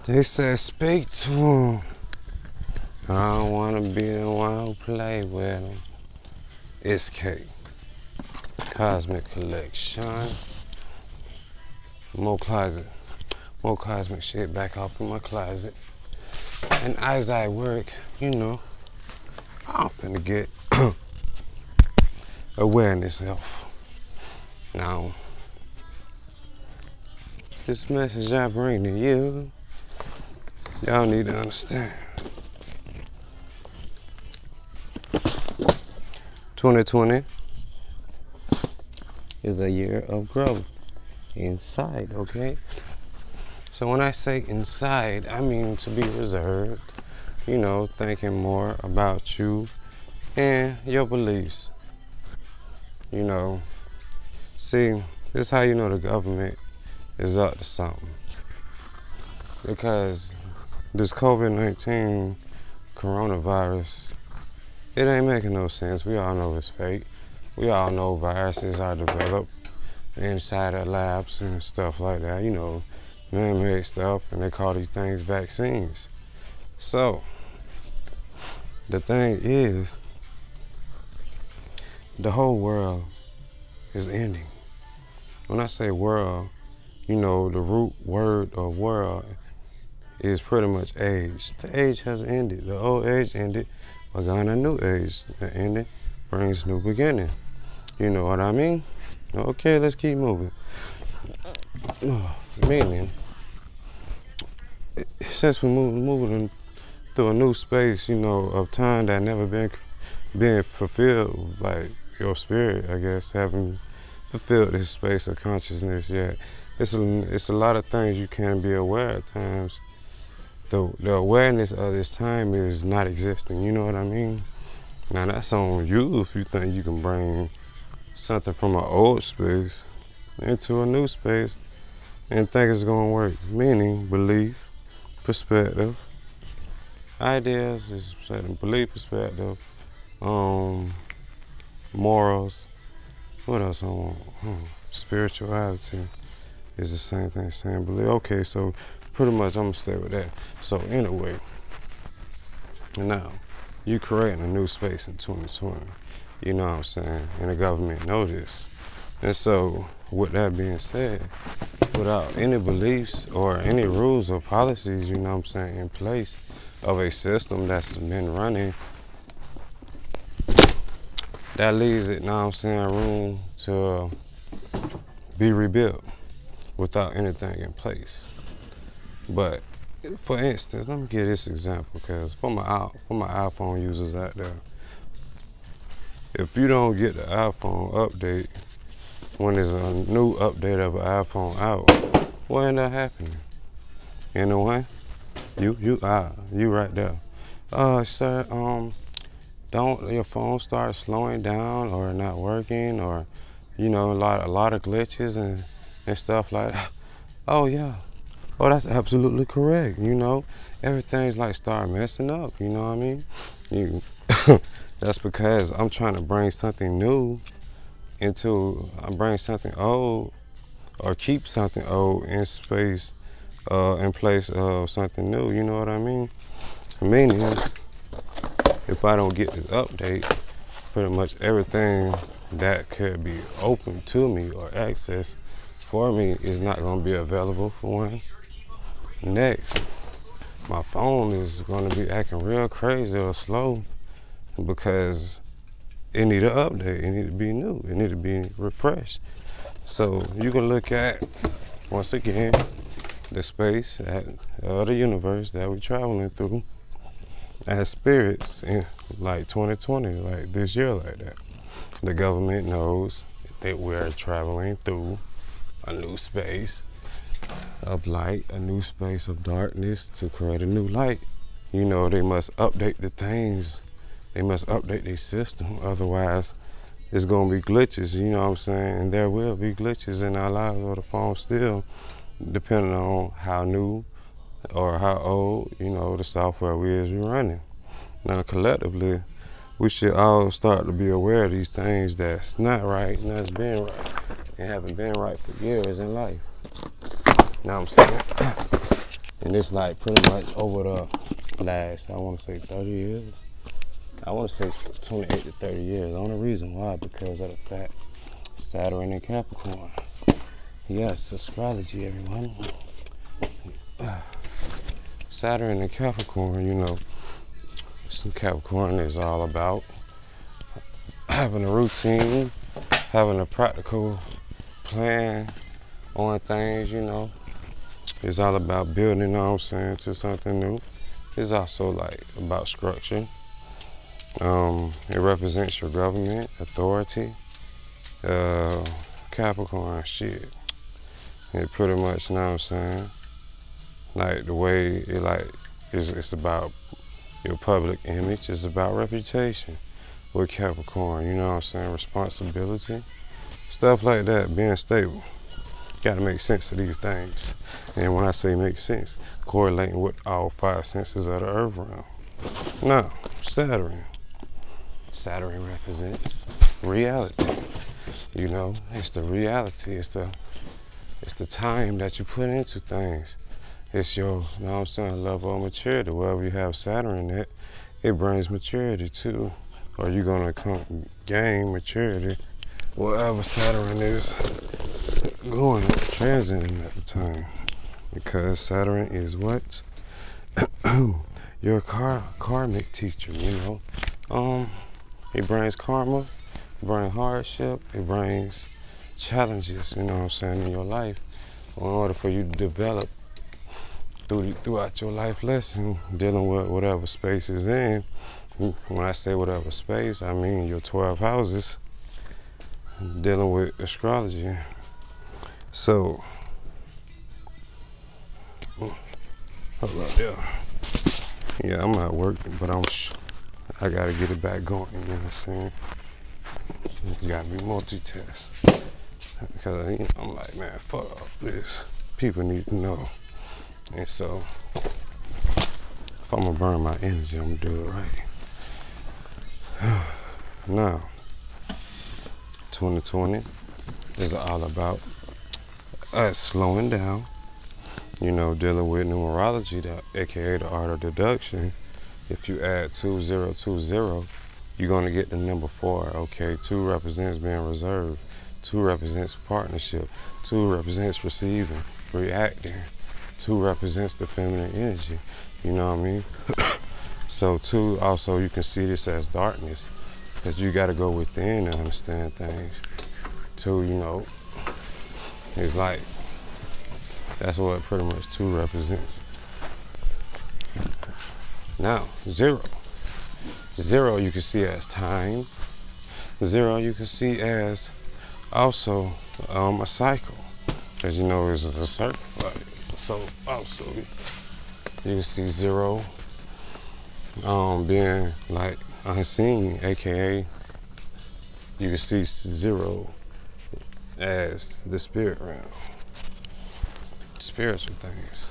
They said speak to him. I don't wanna be the one who play with him. It's K. Cosmic Collection. More cosmic shit back off in my closet. And as I work, you know, I'm finna get awareness of. Now, this message I bring to you, y'all need to understand. 2020 is a year of growth inside, okay? So when I say inside, I mean to be reserved, you know, thinking more about you and your beliefs. You know, see, this is how you know the government is up to something. Because this COVID-19 coronavirus, it ain't making no sense. We all know it's fake. We all know viruses are developed inside of labs and stuff like that, you know, man-made stuff, and they call these things vaccines. So, the thing is, the whole world is ending. When I say world, you know, the root word of world is pretty much age. The age has ended. The old age ended, begun a new age. The ending brings new beginning. You know what I mean? Okay, let's keep moving. Meaning, since we're moving through a new space, you know, of time that never been fulfilled, like your spirit, I guess, haven't fulfilled this space of consciousness yet. It's a lot of things you can't be aware at times. The awareness of this time is not existing, you know what I mean? Now that's on you if you think you can bring something from an old space into a new space and think it's gonna work. Meaning, belief, perspective, ideas is certain belief, perspective, morals. What else I want? Spirituality is the same thing, same belief. Okay, so pretty much I'm gonna stay with that. So anyway, now you creating a new space in 2020. You know what I'm saying? And the government knows this. And so, with that being said, without any beliefs or any rules or policies, you know what I'm saying, in place of a system that's been running, that leaves it, you know what I'm saying, room to be rebuilt without anything in place. But for instance, let me give this example, because for my iPhone users out there, if you don't get the iPhone update when there's a new update of an iPhone out, what end up happening? You know what? You right there. Sir, don't your phone start slowing down or not working, or you know, a lot of glitches and stuff like that. Oh yeah. Oh, that's absolutely correct. You know, everything's like start messing up. You know what I mean? You. That's because I'm trying to bring something new bring something old, or keep something old in space, in place of something new. You know what I mean? Meaning, if I don't get this update, pretty much everything that could be open to me or access for me is not going to be available for one. Next, my phone is going to be acting real crazy or slow because it need an update. It need to be new. It need to be refreshed. So you can look at, once again, the space of the universe that we're traveling through as spirits in like 2020, like this year like that. The government knows that we're traveling through a new space of light, a new space of darkness to create a new light. You know, they must update the things. They must update their system. Otherwise, it's going to be glitches, you know what I'm saying? And there will be glitches in our lives or the phone still, depending on how new or how old, you know, the software we're running. Now, collectively, we should all start to be aware of these things that's not right and that's been right and haven't been right for years in life. You know what I'm saying? And And it's like pretty much over the last, I want to say 30 years. I want to say 28 to 30 years. The only reason why, because of the fact Saturn in Capricorn. Yes, astrology, everyone. Saturn in Capricorn, you know, some Capricorn is all about having a routine, having a practical plan on things, you know. It's all about building, you know what I'm saying, to something new. It's also like about structure. It represents your government, authority. Capricorn, shit. It pretty much, you know what I'm saying, like the way it like, it's about your public image, it's about reputation with Capricorn, you know what I'm saying, responsibility, stuff like that, being stable. Gotta make sense of these things. And when I say make sense, correlating with all 5 senses of the earth realm. Now, Saturn represents reality. You know, it's the reality, it's the time that you put into things. It's your, you know what I'm saying, level of maturity. Wherever you have Saturn in it, it brings maturity too. Or you're gonna gain maturity wherever Saturn is going, transiting at the time. Because Saturn is what? Your karmic teacher, you know. It brings karma, it brings hardship, it brings challenges, you know what I'm saying, in your life. In order for you to develop throughout your life lesson, dealing with whatever space is in. When I say whatever space, I mean your 12 houses, dealing with astrology. So, hold up, yeah, I'm at work, but I gotta get it back going, you know what I'm saying? You gotta be multitask. Because, you know, I'm like, man, fuck all this. People need to know. And so, if I'm gonna burn my energy, I'm gonna do it right. Now, 2020 is all about us slowing down, you know, dealing with numerology, aka the art of deduction. If you add 2020, you're gonna get the number 4. Okay, 2 represents being reserved, 2 represents partnership, 2 represents receiving, reacting, 2 represents the feminine energy, you know what I mean? So 2 also, you can see this as darkness, because you got to go within to understand things. 2, you know, is like, that's what pretty much 2 represents. Now, 0 you can see as time. 0 you can see as also a cycle, because you know it's a circle, right? So also you can see 0 being like unseen, aka you can see 0 as the spirit realm, spiritual things,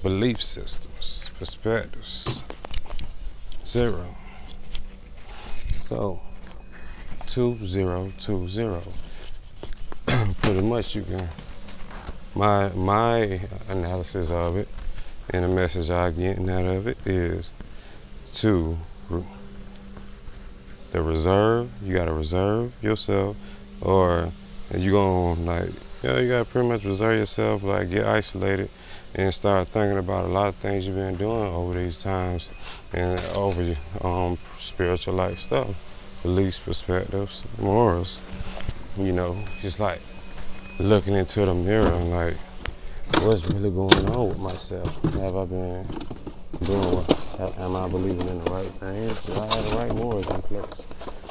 belief systems, perspectives. 0. So 2020. Pretty much you can, my analysis of it and the message I'm getting out of it is to the reserve. You gotta reserve yourself, or you gonna like, you gotta pretty much reserve yourself, like get isolated and start thinking about a lot of things you've been doing over these times and over your spiritual like stuff, beliefs, perspectives, morals. You know, just like looking into the mirror and like, what's really going on with myself? Have I been doing what? Am I believing in the right things? Do I have the right morals in place?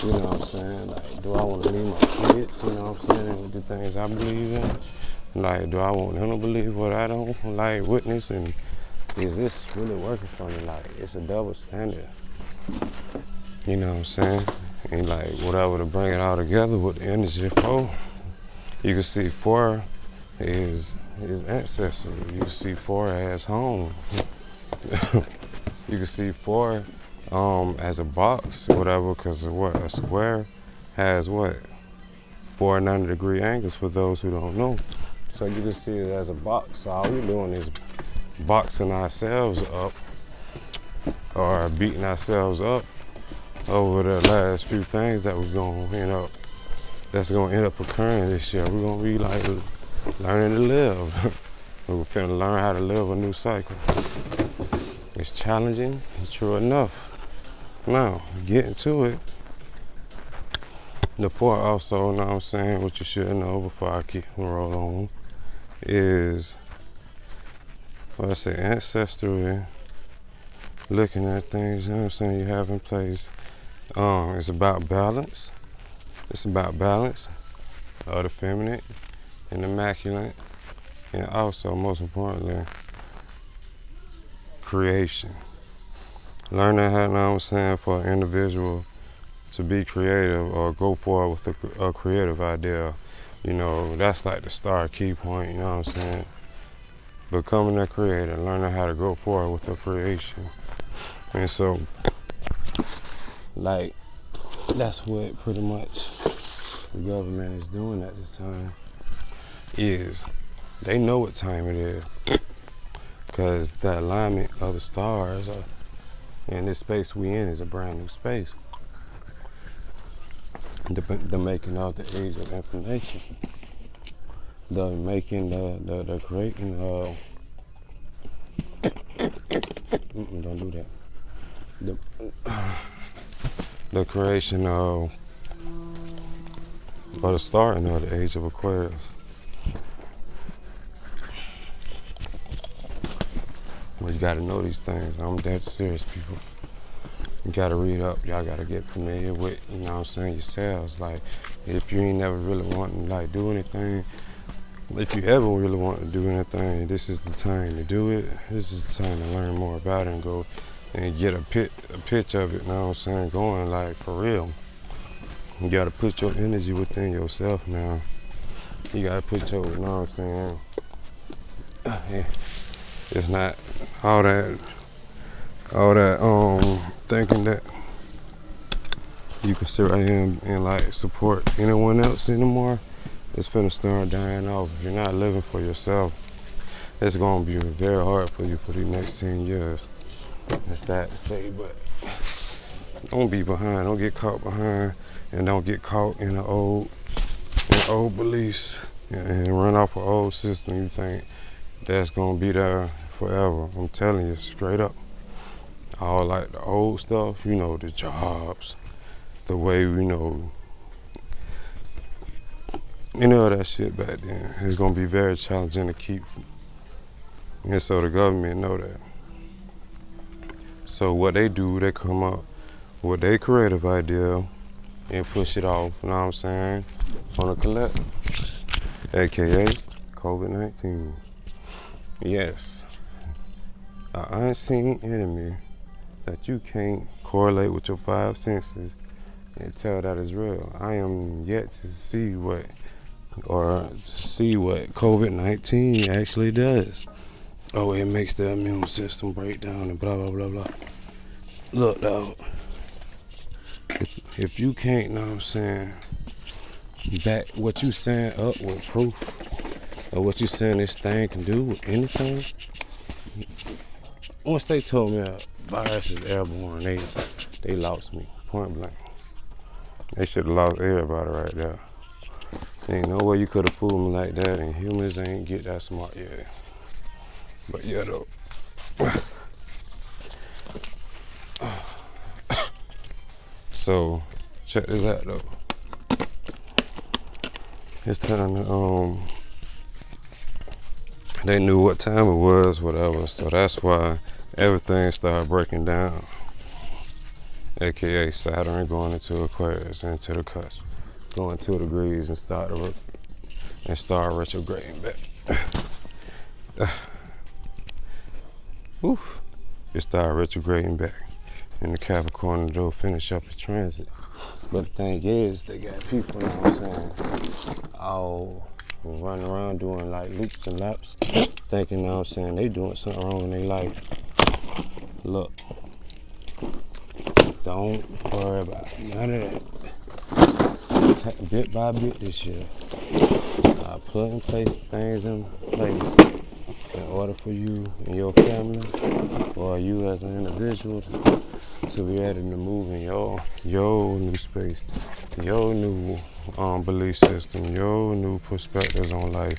You know what I'm saying? Like, do I want to leave my kids, you know what I'm saying, with the things I believe in? Like, do I want them to believe what I don't like witness? And is this really working for me? Like, it's a double standard. You know what I'm saying? And like, whatever to bring it all together with the energy 4, you can see 4 is ancestry. You can see 4 as home. You can see 4 as a box, whatever, because what a square has what 4 90-degree angles for those who don't know. So you can see it as a box. So all you're doing is boxing ourselves up or beating ourselves up over the last few things that we're gonna, that's gonna end up occurring this year. We're gonna be like learning to live. We're finna learn how to live a new cycle. It's challenging, true enough. Now, getting to it. The fourth also, what you should know before I keep roll on, is ancestry, looking at things, you have in place. It's about balance. It's about balance of the feminine and the masculine, and also, most importantly, creation. Learning how, for an individual to be creative or go forward with a creative idea, that's like the star key point, Becoming a creator, learning how to go forward with a creation. And so, like, that's what pretty much the government is doing at this time, is they know what time it is, because the alignment of the stars in this space we in is a brand new space. The making of the age of information, the making, the creating of, don't do that. The creation of, or the starting of the age of Aquarius. Well, you gotta know these things. I'm dead serious, people. You gotta read up. Y'all gotta get familiar with, yourselves. Like, if you ain't never really wanting to do anything, if you ever really want to do anything, this is the time to do it. This is the time to learn more about it and go and get a pitch of it, going like for real. You gotta put your energy within yourself now. You gotta put your, it's not all that thinking that you can sit right here and support anyone else anymore. It's finna start dying off. If you're not living for yourself, it's gonna be very hard for you for the next 10 years. It's sad to say, but don't be behind. Don't get caught behind, and don't get caught in old beliefs and run off an old system. You think that's gonna be there forever. I'm telling you straight up. All the old stuff, the jobs, the way, any of that shit back then. It's gonna be very challenging to keep. And so the government know that. So what they do, they come up with their creative idea and push it off, on a collective, aka COVID-19. Yes, an unseen enemy that you can't correlate with your five senses and tell that is real. I am yet to see what COVID-19 actually does. Oh, it makes the immune system break down and blah, blah, blah, blah. Look, dog, if you can't, back what you saying up with proof of what you saying this thing can do with anything. Once they told me a virus is airborne, they lost me, point blank. They should have lost everybody right there. There ain't no way you could have fooled me like that, and humans ain't get that smart yet. But yeah, though. So, check this out, though. It's time to, they knew what time it was, whatever, so that's why everything started breaking down. AKA Saturn going into Aquarius, into the cusp, going 2 degrees and start retrograding back. Oof. It started retrograding back. And the Capricorn will finish up the transit. But the thing is, they got people, all running around doing loops and laps, thinking, they doing something wrong in their life. Look, don't worry about none of that. Bit by bit this year, putting things in place in order for you and your family, or you as an individual, to be ready to move in your new space, your new belief system, your new perspectives on life,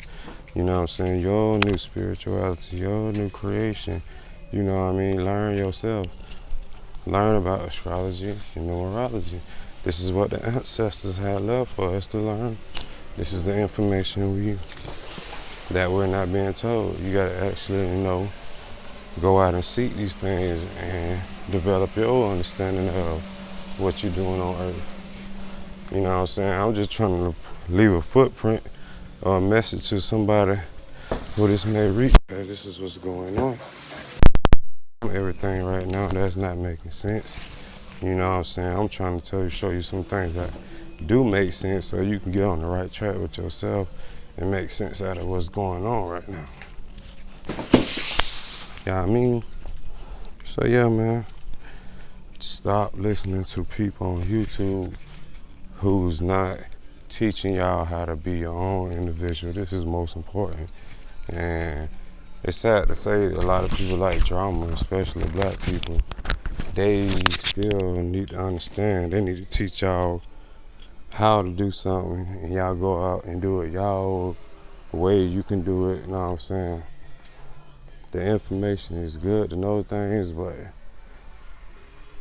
you know what I'm saying, your new spirituality, your new creation, you know what I mean, learn yourself, learn about astrology and numerology. This is what the ancestors had left for us to learn. This is the information that we're not being told. You gotta actually, go out and seek these things and develop your understanding of what you're doing on Earth. You know what I'm saying? I'm just trying to leave a footprint or a message to somebody who this may reach, because this is what's going on. Everything right now that's not making sense. You know what I'm saying? I'm trying to show you some things that do make sense so you can get on the right track with yourself and make sense out of what's going on right now. Yeah, I mean, so yeah, man, stop listening to people on YouTube who's not teaching y'all how to be your own individual. This is most important. And it's sad to say a lot of people like drama, especially black people. They still need to understand. They need to teach y'all how to do something, and y'all go out and do it y'all way you can do it. You know what I'm saying? The information is good to know things, but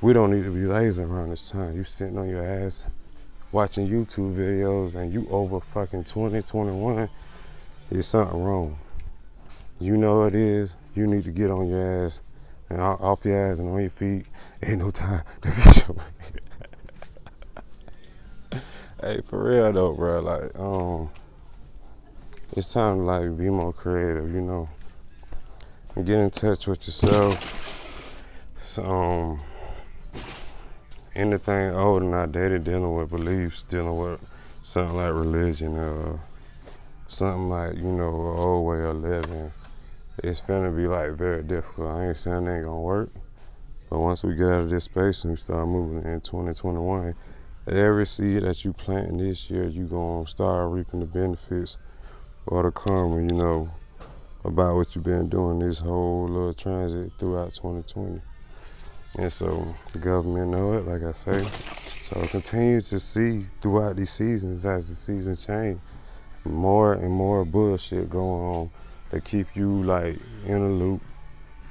we don't need to be lazy around this time. You sitting on your ass watching YouTube videos and you over fucking 20, 21, there's something wrong. You know it is. You need to get on your ass and off your ass and on your feet. Ain't no time to be sure. Hey, for real though, bro. Like, it's time to like be more creative, and get in touch with yourself. So, anything older nowadays, dealing with beliefs, dealing with something like religion, something like, an old way of living, it's finna be like very difficult. I ain't saying it ain't gonna work, but once we get out of this space and we start moving in 2021, every seed that you plant this year, you gonna start reaping the benefits or the karma, about what you've been doing this whole little transit throughout 2020. And so the government know it, like I say. So continue to see throughout these seasons, as the seasons change, more and more bullshit going on that keep you like in a loop,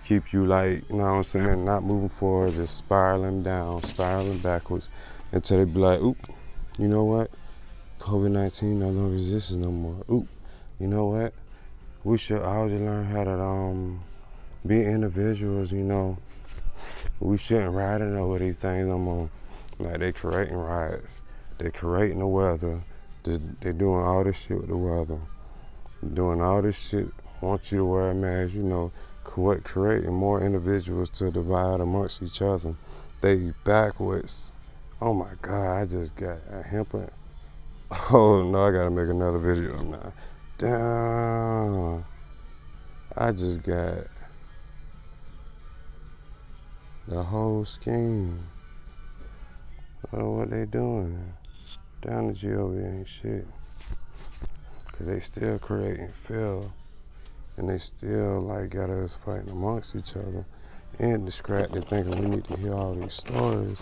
keep you like, not moving forward, just spiraling down, spiraling backwards, until they be like, oop, you know what? COVID-19 no longer exists no more. Oop, you know what? We should all just learn how to be individuals, We shouldn't ride over these things no more. Like, they creating riots, they creating the weather, they doing all this shit with the weather, doing all this shit, want you to wear a mask, creating more individuals to divide amongst each other. They backwards. Oh my God, I just got a hemper. Oh no, I gotta make another video now. Damn, I just got the whole scheme of what they doing. Down the GOV ain't shit. Cause they still creating fear, and they still like got us fighting amongst each other and distracted, thinking we need to hear all these stories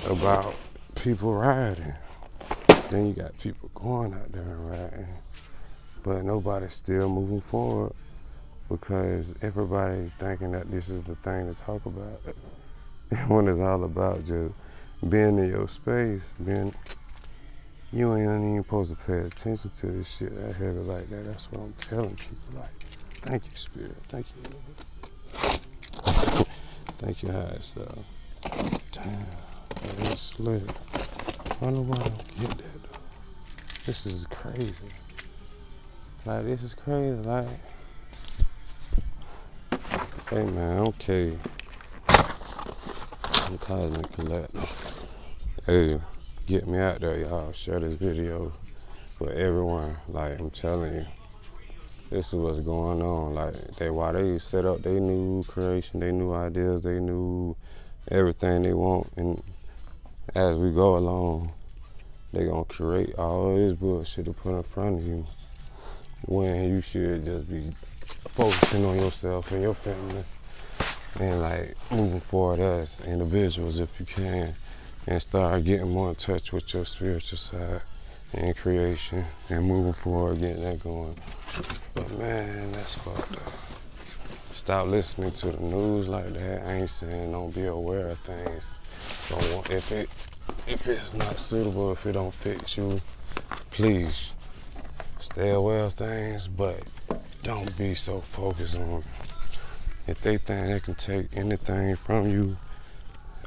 about people riding. Then you got people going out there and riding, but nobody's still moving forward because everybody thinking that this is the thing to talk about. When it's all about just being in your space, you ain't even supposed to pay attention to this shit that heavy like that. That's what I'm telling people. Like, thank you, Spirit. Thank you. Thank you, high stuff. Damn, that's slick. I don't know why I don't get that though. This is crazy. Like, this is crazy. Like, hey man, okay. I'm Cosmic Collective. Hey, get me out there, y'all. Share this video with everyone. Like, I'm telling you, this is what's going on. Like, while they set up their new creation, their new ideas, they new everything they want, and as we go along, they gonna create all this bullshit to put in front of you when you should just be focusing on yourself and your family, and like moving forward as individuals if you can, and start getting more in touch with your spiritual side and creation and moving forward, getting that going. But man, that's fucked up. Stop listening to the news like that. I ain't saying don't be aware of things. Don't want, if it's not suitable, if it don't fit you, please stay aware of things, but don't be so focused on it. If they think they can take anything from you,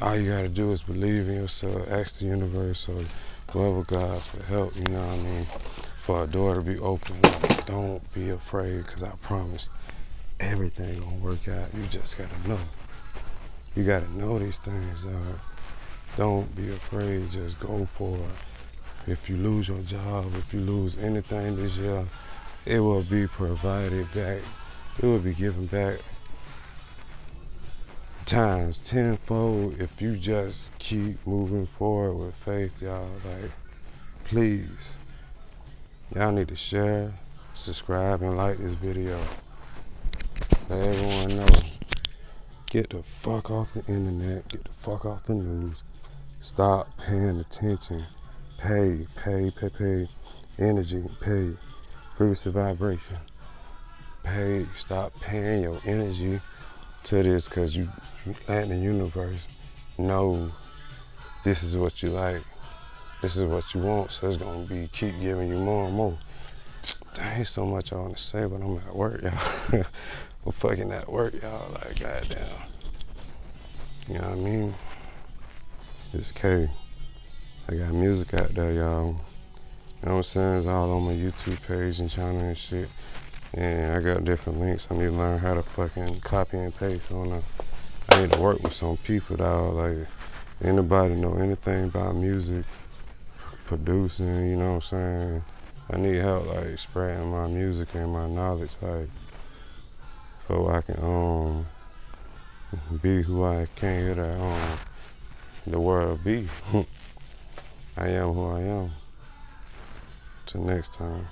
all you gotta do is believe in yourself, ask the universe or whoever God for help, you know what I mean, for a door to be open. Don't be afraid, because I promise everything gonna work out. You just gotta know. You gotta know these things. Don't be afraid, just go for it. If you lose your job, if you lose anything this year, it will be provided back. It will be given back times tenfold if you just keep moving forward with faith, y'all. Like, please, y'all need to share, subscribe, and like this video. Let everyone know. Get the fuck off the internet. Get the fuck off the news. Stop paying attention. Pay. Energy, pay. Frequency vibration. Pay. Stop paying your energy to this, because you let the universe know this is what you like. This is what you want, so it's gonna be keep giving you more and more. There ain't so much I want to say, but I'm at work, y'all. I'm fucking at work, y'all. Like, goddamn. You know what I mean? It's K. I got music out there, y'all. You know what I'm saying? It's all on my YouTube page and channel and shit. And I got different links. I need to learn how to fucking copy and paste on I need to work with some people, dog. Like, anybody know anything about music, producing, you know what I'm saying? I need help, like, spreading my music and my knowledge, like, so I can be who I came here to the world be. I am who I am. Till next time.